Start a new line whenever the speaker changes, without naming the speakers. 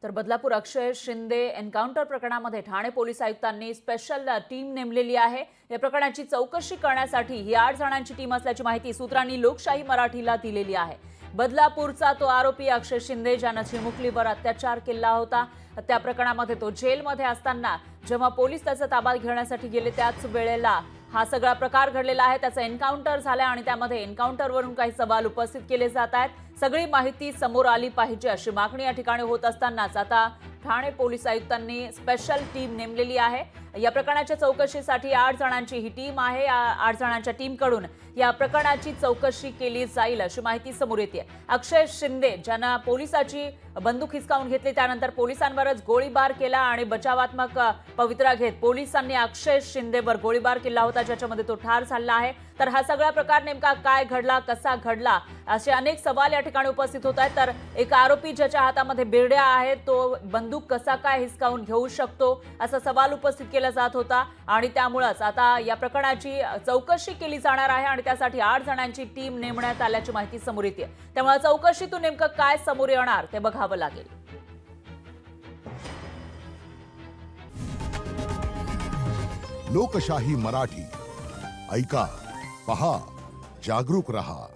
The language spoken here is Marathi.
तर बदलापूर अक्षय शिंदे एन्काउंटर प्रकरणामध्ये ठाणे पोलीस आयुक्तांनी स्पेशल टीम नेमलेली आहे। या प्रकरणाची चौकशी करण्यासाठी ही 8 जणांची टीम असल्याची माहिती सूत्रांनी लोकशाही मराठीला दिलेली आहे। बदलापूरचा तो आरोपी अक्षय शिंदे ज्याने चिमुकलीवर अत्याचार केला होता, त्या प्रकरणामध्ये तो जेलमध्ये असताना जेव्हा पोलीस त्याचा ताबा घेण्यासाठी गेले त्याच वेळेला हा सगळा प्रकार घडलेला आहे। त्याचा एन्काउंटर झाला आणि त्यामध्ये एन्काउंटरवरून काही सवाल उपस्थित केले जात आहेत। सगळी माहिती समोर आली पाहिजे अशी मागणी या ठिकाणी होत असतानाच आता ठाणे पोलीस आयुक्तांनी स्पेशल टीम नेमलेली आहे। या प्रकरणाच्या चौकशीसाठी 8 जणांची ही टीम आहे। 8 जणांच्या टीमकडून या प्रकरणाची चौकशी केली जाईल अशी माहिती समोर येते। अक्षय शिंदे ज्यांना पोलिसाची बंदूक हिसकावून घेतली त्यानंतर पोलिसांवरच गोळीबार केला आणि बचावात्मक पवित्रा घेत पोलिसांनी अक्षय शिंदेवर गोळीबार केला होता, ज्याच्यामध्ये तो ठार झाला आहे। तर हा सगळा प्रकार नेमका काय घडला, कसा घडला असे अनेक सवाल या ठिकाणी उपस्थित होत आहेत। तर एक आरोपी ज्याच्या हातामध्ये बिरड्या आहेत तो बंदूक कसा काय हिसकावून घेऊ शकतो असा सवाल उपस्थित केला जात होता आणि त्यामुळेच आता या प्रकरणाची चौकशी केली जाणार आहे आणि त्यासाठी 8 जणांची टीम नेमण्यात आल्याची माहिती समोर येते। त्यामुळे चौकशीतून नेमकं काय समोर येणार ते बघावं लागेल।
लोकशाही मराठी ऐका, पहा, जागरूक रहा।